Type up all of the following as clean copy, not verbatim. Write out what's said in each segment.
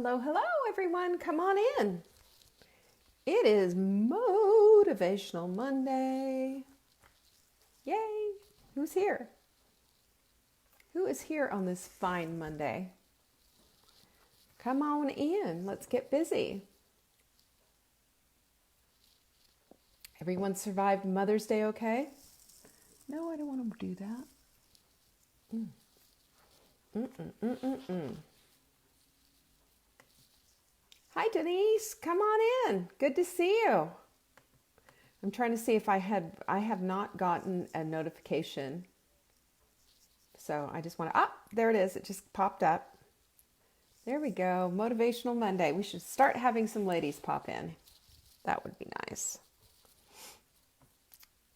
Hello, hello, everyone. Come on in. It is Motivational Monday. Yay. Who's here? Who is here on this fine Monday? Come on in. Let's get busy. Everyone survived Mother's Day okay? No, I don't want to do that. Hi, Denise. Come on in. Good to see you. I'm trying to see if I have not gotten a notification. So I just want to, there it is. It just popped up. There we go. Motivational Monday. We should start having some ladies pop in. That would be nice.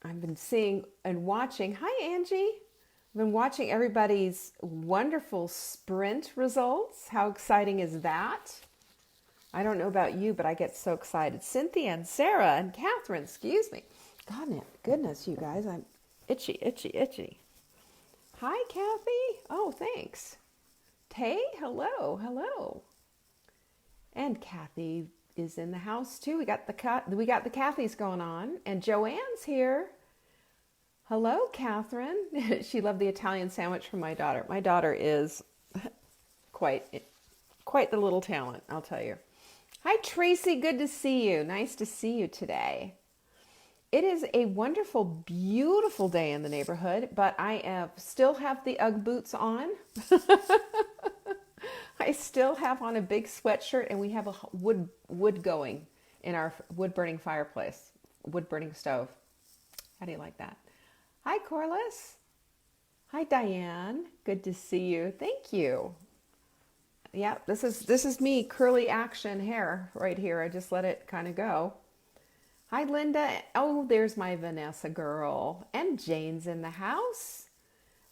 I've been seeing and watching. Hi, Angie. I've been watching everybody's wonderful sprint results. How exciting is that? I don't know about you, but I get so excited. Cynthia and Sarah and Catherine, excuse me. Goodness, you guys, I'm itchy. Hi, Kathy. Oh, thanks. Tay, hello. And Kathy is in the house too. We got the Kathys going on, and Joanne's here. Hello, Catherine. She loved the Italian sandwich from my daughter. My daughter is quite the little talent, I'll tell you. Hi, Tracy. Good to see you. Nice to see you today. It is a wonderful, beautiful day in the neighborhood, but I still have the Ugg boots on. I still have on a big sweatshirt, and we have a wood going in our wood-burning fireplace, wood-burning stove. How do you like that? Hi, Corliss. Hi, Diane. Good to see you. Thank you. Yeah, this is me, curly action hair right here. I just let it kind of go. Hi, Linda. Oh, there's my Vanessa girl. And Jane's in the house.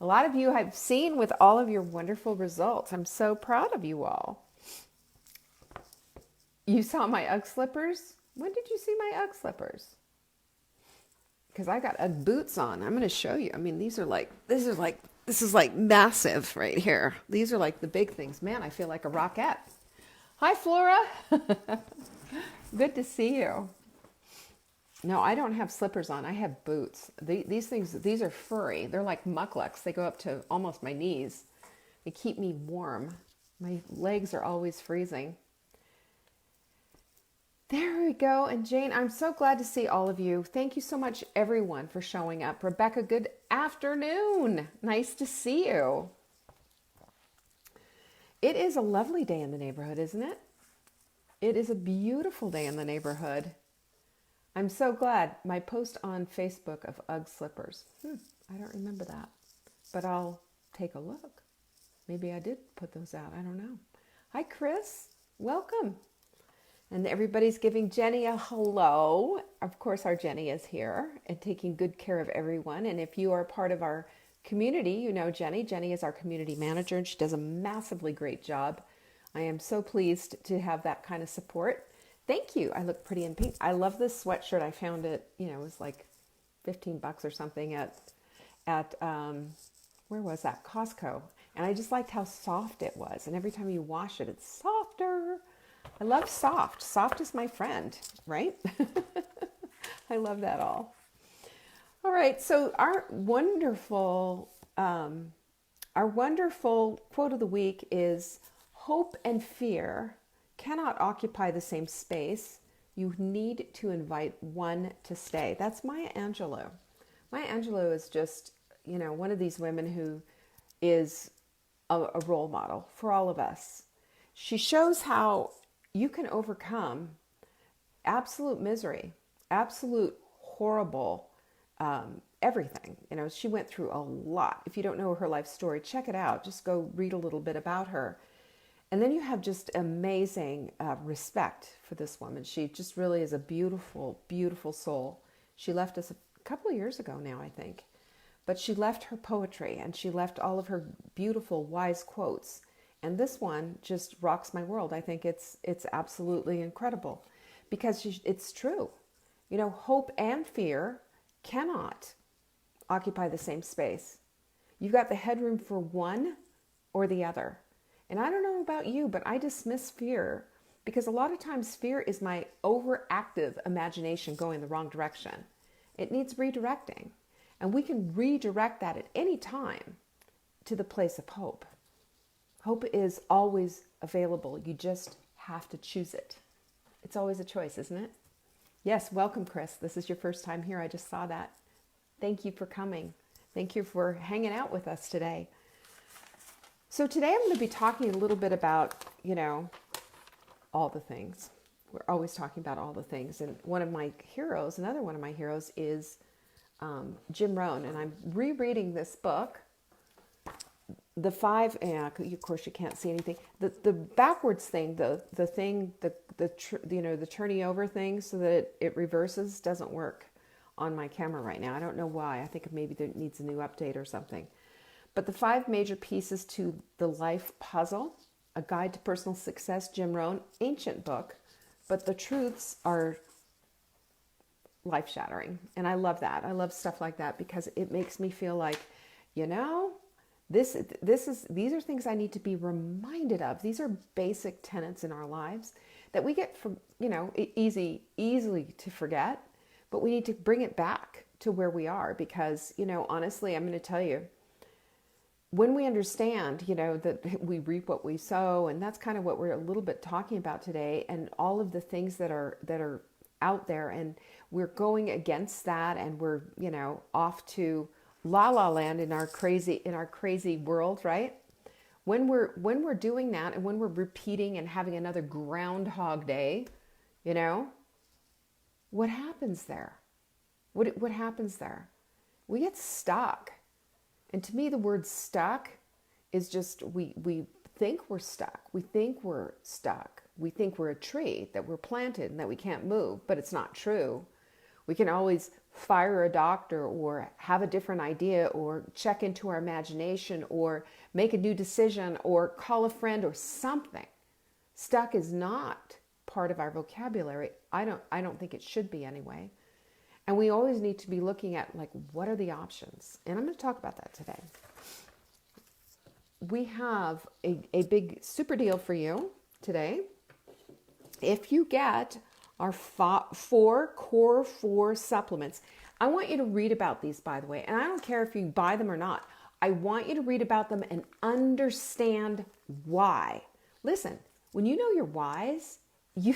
A lot of you I've seen with all of your wonderful results. I'm so proud of you all. You saw my Ugg slippers? When did you see my Ugg slippers? Because I got Ugg boots on. I'm going to show you. I mean, this is like massive right here. These are like the big things. Man, I feel like a rockette. Hi, Flora. Good to see you. No, I don't have slippers on. I have boots. These are furry. They're like mucklucks. They go up to almost my knees. They keep me warm. My legs are always freezing. There we go. And Jane, I'm so glad to see all of you. Thank you so much, everyone, for showing up. Rebecca, good afternoon. Nice to see you. It is a lovely day in the neighborhood, isn't it? It is a beautiful day in the neighborhood. I'm so glad. My post on Facebook of Ugg slippers. I don't remember that, but I'll take a look. Maybe I did put those out. I don't know. Hi, Chris. Welcome. And everybody's giving Jenny a hello. Of course, our Jenny is here and taking good care of everyone. And if you are part of our community, you know Jenny. Jenny is our community manager, and she does a massively great job. I am so pleased to have that kind of support. Thank you. I look pretty in pink. I love this sweatshirt. I found it, it was like $15 or something at where was that? Costco. And I just liked how soft it was. And every time you wash it, it's softer. I love soft. Soft is my friend, right? I love that all. All right. So our wonderful quote of the week is, hope and fear cannot occupy the same space. You need to invite one to stay. That's Maya Angelou. Maya Angelou is just, one of these women who is a role model for all of us. She shows how you can overcome absolute misery, absolute horrible, everything. She went through a lot. If you don't know her life story, check it out. Just go read a little bit about her. And then you have just amazing respect for this woman. She just really is a beautiful, beautiful soul. She left us a couple of years ago now, I think. But she left her poetry, and she left all of her beautiful, wise quotes. And this one just rocks my world. I think it's absolutely incredible because it's true. Hope and fear cannot occupy the same space. You've got the headroom for one or the other. And I don't know about you, but I dismiss fear because a lot of times fear is my overactive imagination going the wrong direction. It needs redirecting. And we can redirect that at any time to the place of hope. Hope is always available. You just have to choose it. It's always a choice, isn't it? Yes, welcome, Chris. This is your first time here. I just saw that. Thank you for coming. Thank you for hanging out with us today. So today I'm going to be talking a little bit about, all the things. We're always talking about all the things. And another one of my heroes is Jim Rohn. And I'm rereading this book. Of course you can't see anything. The backwards thing, the turning over thing so that it reverses doesn't work on my camera right now. I don't know why. I think maybe there needs a new update or something. But the 5 major pieces to the life puzzle, a guide to personal success, Jim Rohn, ancient book, but the truths are life-shattering. And I love that. I love stuff like that because it makes me feel like, these are things I need to be reminded of. These are basic tenets in our lives that we get from, easily to forget, but we need to bring it back to where we are because, honestly, I'm going to tell you, when we understand, that we reap what we sow, and that's kind of what we're a little bit talking about today, and all of the things that are out there, and we're going against that, and we're, off to la la land in our crazy world, right? When we're doing that, and when we're repeating and having another Groundhog Day, what happens there? What happens there? We get stuck. And to me, the word stuck is just, we think we're stuck. We think we're stuck. We think we're a tree, that we're planted and that we can't move, but it's not true. We can always fire a doctor or have a different idea or check into our imagination or make a new decision or call a friend or something. Stuck is not part of our vocabulary. I don't think it should be anyway. And we always need to be looking at, what are the options? And I'm going to talk about that today. We have a big super deal for you today. If you get our 4 core 4 supplements, I want you to read about these, by the way. And I don't care if you buy them or not. I want you to read about them and understand why. Listen, when you know your whys, you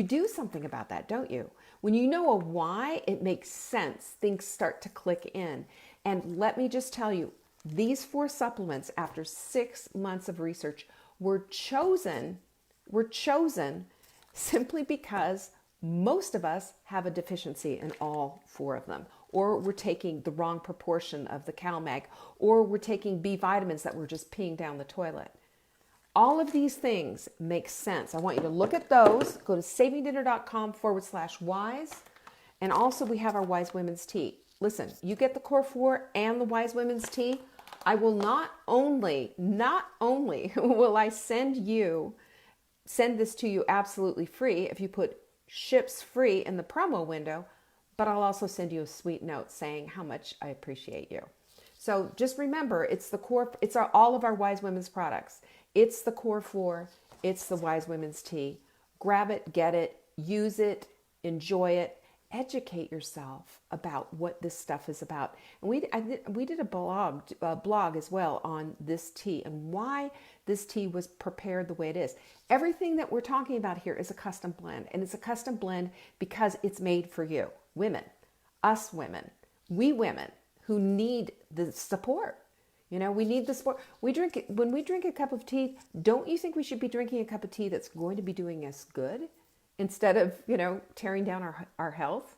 do something about that, don't you? When you know a why, it makes sense. Things start to click in. And let me just tell you, these 4 supplements, after 6 months of research, were chosen simply because most of us have a deficiency in all 4 of them. Or we're taking the wrong proportion of the CalMag. Or we're taking B vitamins that we're just peeing down the toilet. All of these things make sense. I want you to look at those. Go to savingdinner.com/wise. And also we have our Wise Women's Tea. Listen, you get the Core 4 and the Wise Women's Tea. I will not only will I send this to you absolutely free if you put ships free in the promo window, but I'll also send you a sweet note saying how much I appreciate you. So just remember, it's all of our Wise Women's products. It's the Core 4. It's the Wise Women's Tea. Grab it, get it, use it, enjoy it, educate yourself about what this stuff is about. And we did a blog as well on this tea and why this tea was prepared the way it is. Everything that we're talking about here is a custom blend, and it's a custom blend because it's made for you, women, us women, we women who need the support. We need the support. When we drink a cup of tea, don't you think we should be drinking a cup of tea that's going to be doing us good instead of, tearing down our health?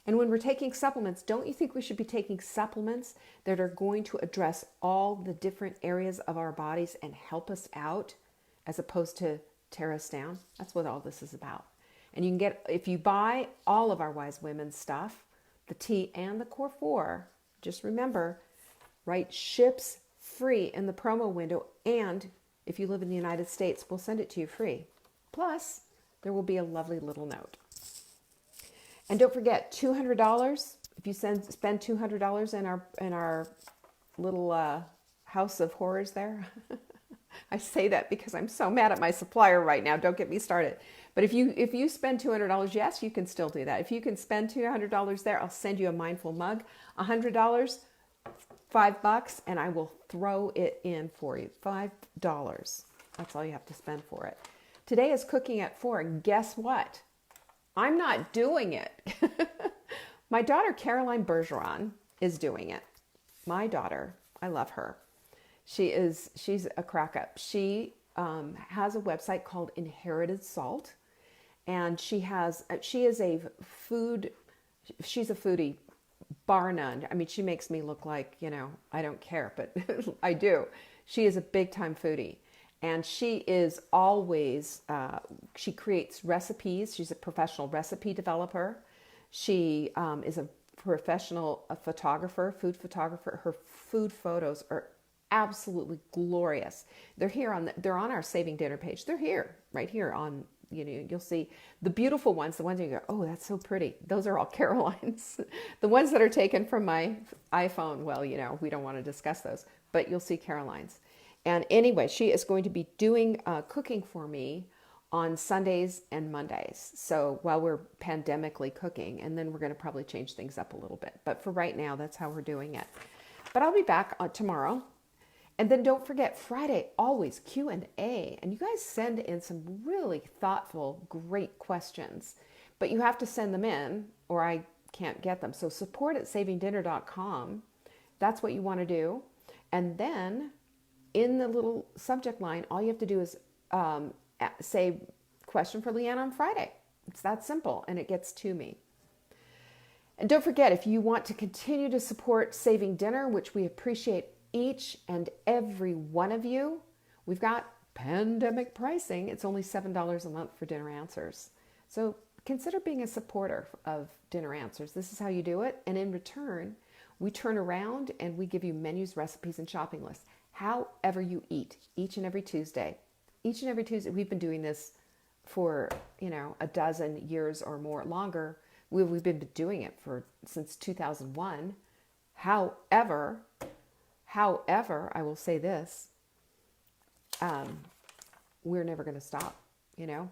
And when we're taking supplements, don't you think we should be taking supplements that are going to address all the different areas of our bodies and help us out as opposed to tear us down? That's what all this is about. And you can get, if you buy all of our Wise Women stuff, the tea and the Core 4, just remember, write ships free in the promo window, and if you live in the United States, we'll send it to you free. Plus, there will be a lovely little note. And don't forget, $200, if you spend $200 in our little house of horrors there, I say that because I'm so mad at my supplier right now. Don't get me started. But if you spend $200, yes, you can still do that. If you can spend $200 there, I'll send you a mindful mug. $100, $5, and I will throw it in for you. $5. That's all you have to spend for it. Today is cooking at 4, and guess what? I'm not doing it. My daughter, Caroline Bergeron, is doing it. My daughter, I love her. She's a crack up. She has a website called Inherited Salt, and she's a foodie, bar none. I mean, she makes me look like, I don't care, but I do. She is a big time foodie, and she is always, she creates recipes. She's a professional recipe developer. She is a professional photographer, food photographer. Her food photos are absolutely glorious. They're on our Saving Dinner page. They're here, right here on, you'll see the beautiful ones, the ones you go, oh, that's so pretty. Those are all Caroline's. The ones that are taken from my iPhone, well, we don't want to discuss those, but you'll see Caroline's. And anyway, she is going to be doing cooking for me on Sundays and Mondays. So while we're pandemically cooking, and then we're going to probably change things up a little bit. But for right now, that's how we're doing it. But I'll be back tomorrow. And then don't forget, Friday, always Q&A. And you guys send in some really thoughtful, great questions. But you have to send them in or I can't get them. So support@savingdinner.com. That's what you want to do. And then in the little subject line, all you have to do is say question for Leanne on Friday. It's that simple, and it gets to me. And don't forget, if you want to continue to support Saving Dinner, which we appreciate each and every one of you, we've got pandemic pricing. It's only $7 a month for Dinner Answers. So consider being a supporter of Dinner Answers. This is how you do it. And in return, we turn around and we give you menus, recipes, and shopping lists. However you eat, each and every Tuesday. Each and every Tuesday, we've been doing this for, a dozen years or more, longer. We've been doing it since 2001. However, I will say this, we're never going to stop.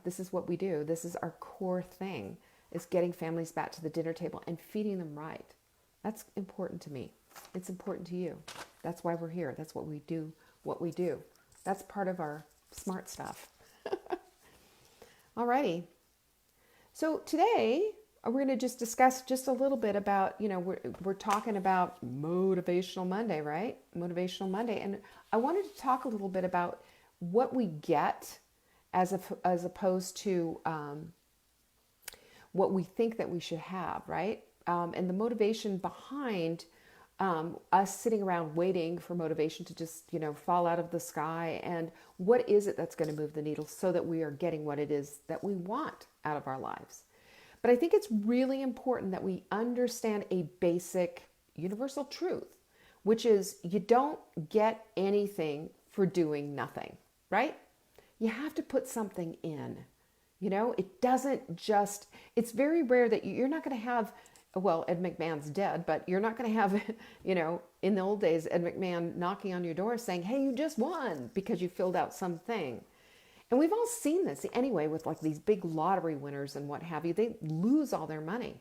This is what we do. This is our core thing, is getting families back to the dinner table and feeding them right. That's important to me. It's important to you. That's why we're here. That's what we do, That's part of our smart stuff. Alrighty. So today we're going to just discuss just a little bit about, we're talking about Motivational Monday, right? Motivational Monday. And I wanted to talk a little bit about what we get as opposed to what we think that we should have, right? And the motivation behind us sitting around waiting for motivation to just, fall out of the sky. And what is it that's going to move the needle so that we are getting what it is that we want out of our lives? But I think it's really important that we understand a basic universal truth, which is you don't get anything for doing nothing, right? You have to put something in. It doesn't just, it's very rare that you're not going to have, well, Ed McMahon's dead, but you're not going to have, in the old days, Ed McMahon knocking on your door saying, hey, you just won because you filled out something. And we've all seen this anyway with like these big lottery winners and what have you. They lose all their money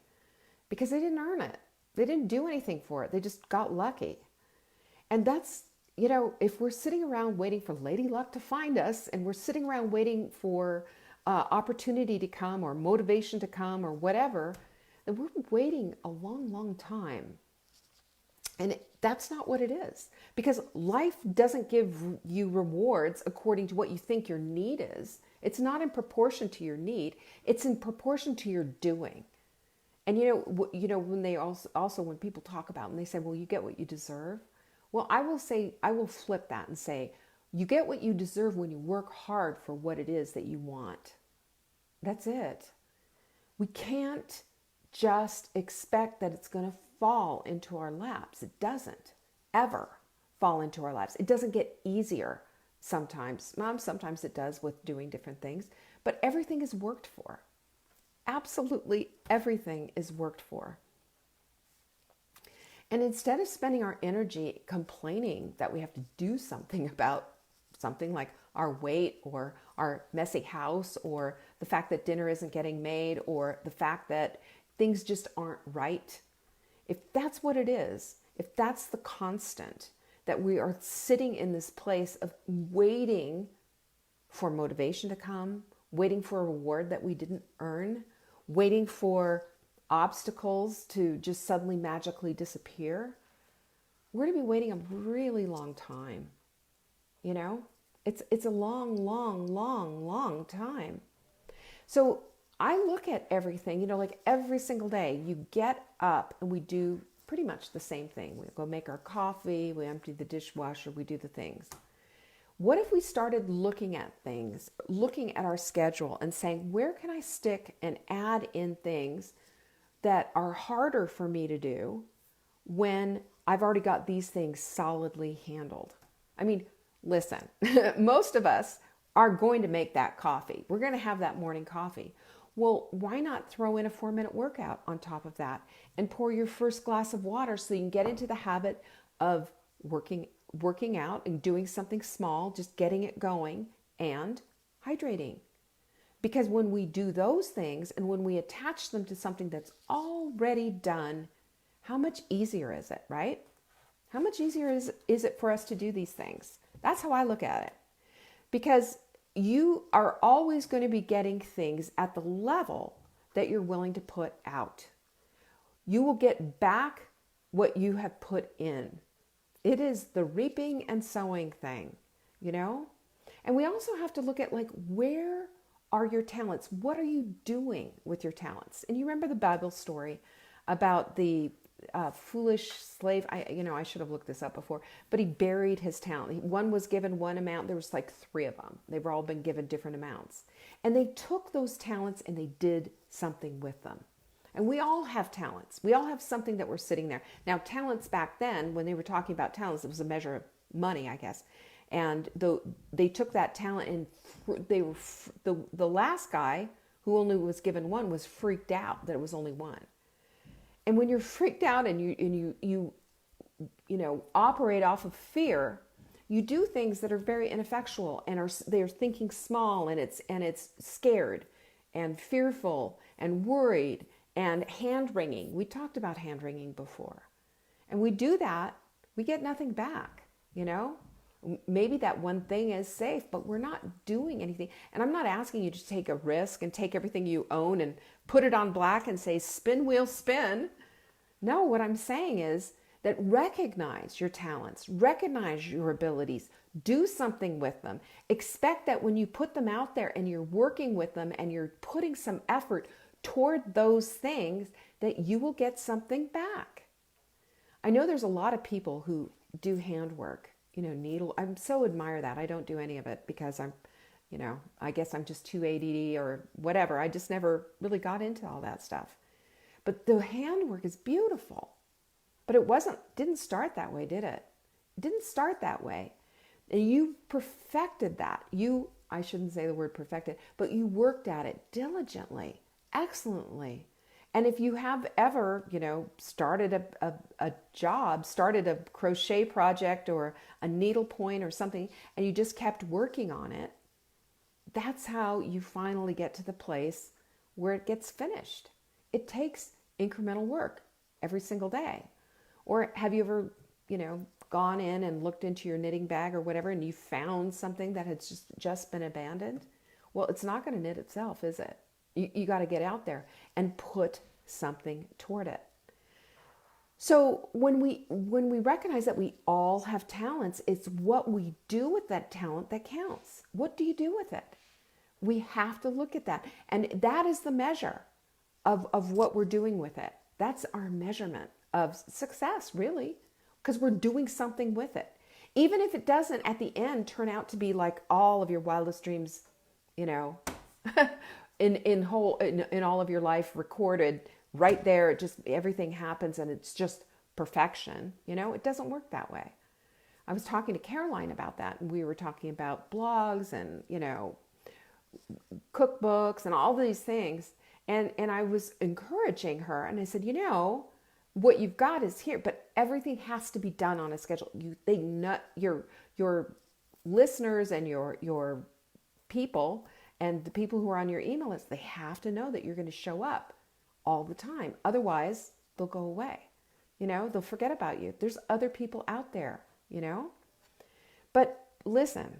because they didn't earn it. They didn't do anything for it. They just got lucky. And that's, if we're sitting around waiting for Lady Luck to find us and we're sitting around waiting for opportunity to come or motivation to come or whatever, then we're waiting a long, long time. And that's not what it is, because life doesn't give you rewards according to what you think your need is. It's not in proportion to your need. It's in proportion to your doing. And when they also when people talk about and they say, well, you get what you deserve. Well, I will flip that and say, you get what you deserve when you work hard for what it is that you want. That's it. We can't just expect that it's going to fall into our laps. It doesn't ever fall into our laps. It doesn't get easier sometimes. Sometimes it does with doing different things, but everything is worked for. Absolutely everything is worked for. And instead of spending our energy complaining that we have to do something about something like our weight or our messy house or the fact that dinner isn't getting made or the fact that things just aren't right, if that's what it is, if that's the constant, that we are sitting in this place of waiting for motivation to come, waiting for a reward that we didn't earn, waiting for obstacles to just suddenly magically disappear, we're going to be waiting a really long time. You know, it's a long, long, long, long time. So I look at everything, you know, like every single day you get up and we do pretty much the same thing. We go make our coffee, we empty the dishwasher, we do the things. What if we started looking at things, looking at our schedule and saying, where can I stick and add in things that are harder for me to do when I've already got these things solidly handled? I mean, listen, most of us are going to make that coffee. We're going to have that morning coffee. Well, why not throw in a 4-minute workout on top of that and pour your first glass of water so you can get into the habit of working out and doing something small, just getting it going and hydrating. Because when we do those things and when we attach them to something that's already done, how much easier is it, right? How much easier is it for us to do these things? That's how I look at it. Because you are always going to be getting things at the level that you're willing to put out. You will get back what you have put in. It is the reaping and sowing thing, you know? And we also have to look at, like, where are your talents? What are you doing with your talents? And you remember the Bible story about the foolish slave. I should have looked this up before, but he buried his talent. One was given one amount. There was like 3 of them. They were all been given different amounts. And they took those talents and they did something with them. And we all have talents. We all have something that we're sitting there. Now, talents back then, when they were talking about talents, it was a measure of money, I guess. And they took that talent and the last guy who only was given one was freaked out that it was only one. And when you're freaked out and you operate off of fear, you do things that are very ineffectual and they're thinking small, and it's scared and fearful and worried and hand wringing. We talked about hand wringing before. And we do that, we get nothing back, you know? Maybe that one thing is safe, but we're not doing anything. And I'm not asking you to take a risk and take everything you own and put it on black and say, spin wheel spin. No, what I'm saying is that recognize your talents, recognize your abilities, do something with them. Expect that when you put them out there and you're working with them and you're putting some effort toward those things, that you will get something back. I know there's a lot of people who do handwork, needle. I so admire that. I don't do any of it because I guess I'm just too ADD or whatever. I just never really got into all that stuff. But the handwork is beautiful. But it didn't start that way, did it? It didn't start that way. And you perfected that. I shouldn't say the word perfected, but you worked at it diligently, excellently. And if you have ever, started a job, started a crochet project or a needle point or something, and you just kept working on it, that's how you finally get to the place where it gets finished. It takes incremental work every single day. Or have you ever, gone in and looked into your knitting bag or whatever and you found something that had just been abandoned? Well, it's not going to knit itself, is it? You got to get out there and put something toward it. So when we recognize that we all have talents, it's what we do with that talent that counts. What do you do with it? We have to look at that. And that is the measure of what we're doing with it. That's our measurement of success, really, because we're doing something with it. Even if it doesn't at the end turn out to be like all of your wildest dreams, in all of your life recorded right there, everything happens and it's just perfection. It doesn't work that way. I was talking to Caroline about that, and we were talking about blogs and, cookbooks and all these things. And I was encouraging her, and I said, what you've got is here, but everything has to be done on a schedule. Your listeners and your people and the people who are on your email list, they have to know that you're going to show up all the time. Otherwise, they'll go away. They'll forget about you. There's other people out there. But listen,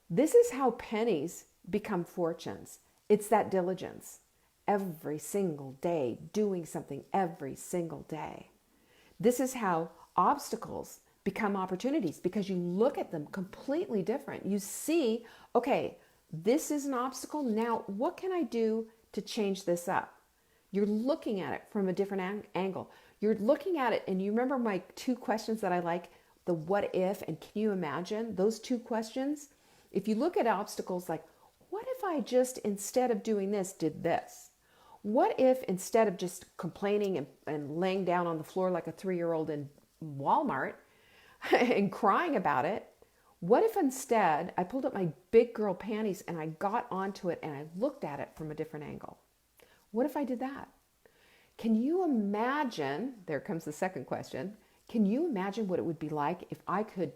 this is how pennies become fortunes. It's that diligence. Every single day, doing something every single day. This is how obstacles become opportunities, because you look at them completely different. You see, okay, this is an obstacle. Now, what can I do to change this up? You're looking at it from a different angle. You're looking at it, and you remember my 2 questions that I like, the what if and can you imagine? Those 2 questions. If you look at obstacles like, what if I just, instead of doing this, did this? What if instead of just complaining and laying down on the floor like a 3-year-old in Walmart and crying about it, what if instead I pulled up my big girl panties and I got onto it and I looked at it from a different angle? What if I did that? Can you imagine, there comes the second question, can you imagine what it would be like if I could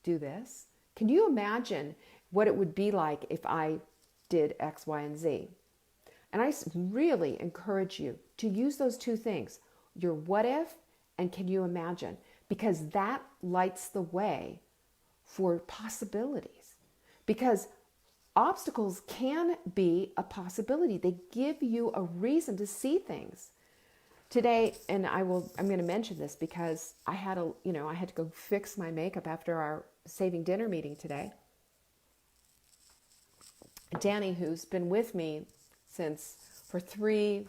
do this? Can you imagine what it would be like if I did X, Y, and Z? And I really encourage you to use those 2 things, your what if and can you imagine, because that lights the way for possibilities. Because obstacles can be a possibility. They give you a reason to see things. Today, and I'm going to mention this because I had to go fix my makeup after our saving dinner meeting today. Danny, who's been with me for 3+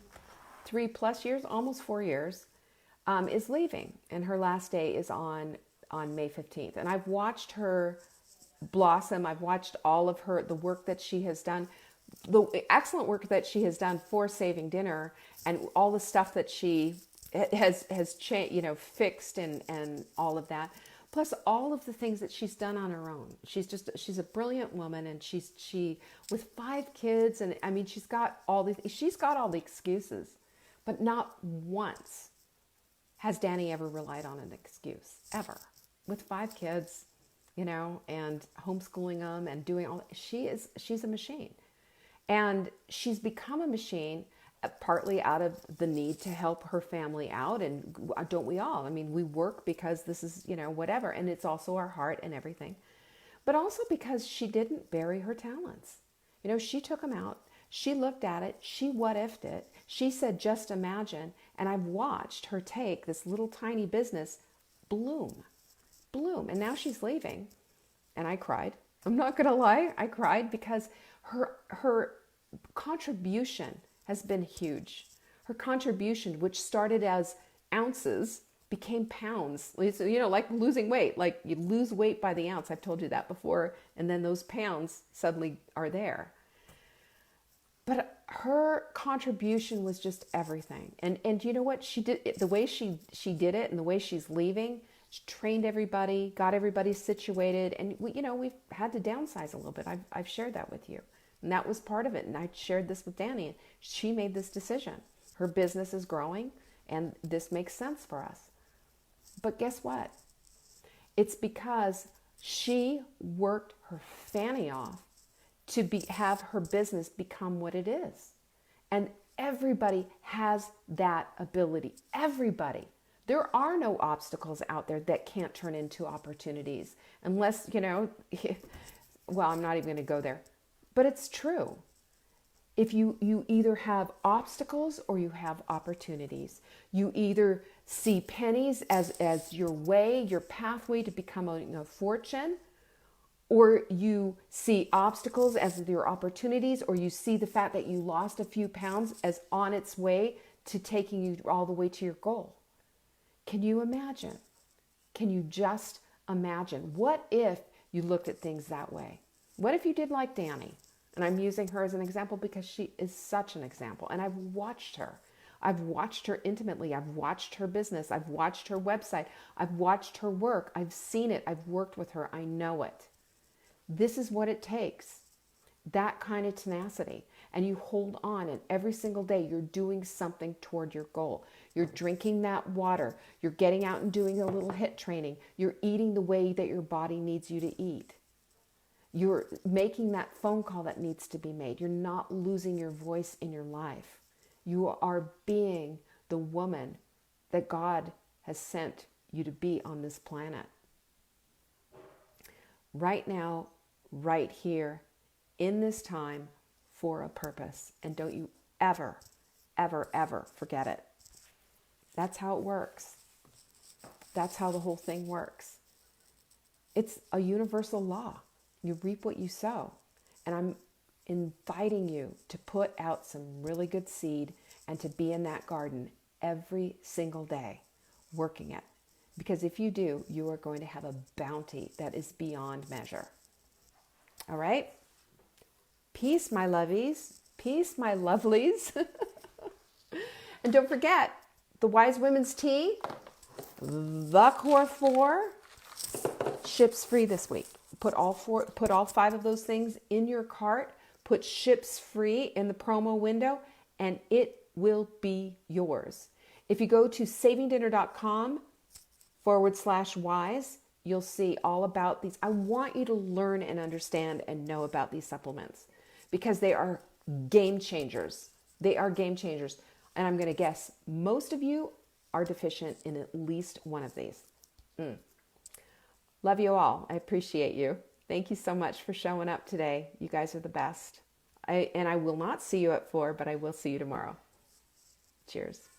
years, almost 4 years, is leaving, and her last day is on May 15th. And I've watched her blossom. I've watched all of the work that she has done, the excellent work that she has done for Saving Dinner, and all the stuff that she has fixed and all of that. Plus all of the things that she's done on her own. She's a brilliant woman, and she with 5 kids, and I mean she's got all the excuses, but not once has Danny ever relied on an excuse, ever. With 5 kids, and homeschooling them and doing all, she's a machine. And she's become a machine partly out of the need to help her family out. And don't we all? I mean, we work because this is, whatever. And it's also our heart and everything. But also because she didn't bury her talents. She took them out. She looked at it. She what-ifed it. She said, just imagine. And I've watched her take this little tiny business bloom. And now she's leaving. And I cried. I'm not going to lie. I cried because her contribution has been huge. Her contribution, which started as ounces, became pounds. Like losing weight. Like you lose weight by the ounce. I've told you that before. And then those pounds suddenly are there. But her contribution was just everything. And you know what? She did it, the way she did it, and the way she's leaving. She trained everybody, got everybody situated. And we've had to downsize a little bit. I've shared that with you. And that was part of it. And I shared this with Danny. She made this decision. Her business is growing, and this makes sense for us. But guess what? It's because she worked her fanny off to have her business become what it is. And everybody has that ability. Everybody. There are no obstacles out there that can't turn into opportunities. Unless, well, I'm not even going to go there. But it's true. If you either have obstacles or you have opportunities. You either see pennies as your way, your pathway to become a fortune, or you see obstacles as your opportunities, or you see the fact that you lost a few pounds as on its way to taking you all the way to your goal. Can you imagine? Can you just imagine? What if you looked at things that way? What if you did like Danny? And I'm using her as an example because she is such an example. And I've watched her. I've watched her intimately. I've watched her business. I've watched her website. I've watched her work. I've seen it. I've worked with her. I know it. This is what it takes. That kind of tenacity. And you hold on, and every single day you're doing something toward your goal. You're drinking that water. You're getting out and doing a little HIIT training. You're eating the way that your body needs you to eat. You're making that phone call that needs to be made. You're not losing your voice in your life. You are being the woman that God has sent you to be on this planet. Right now, right here, in this time, for a purpose. And don't you ever, ever, ever forget it. That's how it works. That's how the whole thing works. It's a universal law. You reap what you sow. And I'm inviting you to put out some really good seed and to be in that garden every single day, working it. Because if you do, you are going to have a bounty that is beyond measure. All right? Peace, my lovies. Peace, my lovelies. And don't forget, the Wise Women's Tea, the Core 4, ships free this week. Put all 5 of those things in your cart. Put ships free in the promo window, and it will be yours. If you go to savingdinner.com/wise, you'll see all about these. I want you to learn and understand and know about these supplements because they are game changers. They are game changers. And I'm going to guess most of you are deficient in at least one of these. Love you all. I appreciate you. Thank you so much for showing up today. You guys are the best. I will not see you at 4, but I will see you tomorrow. Cheers.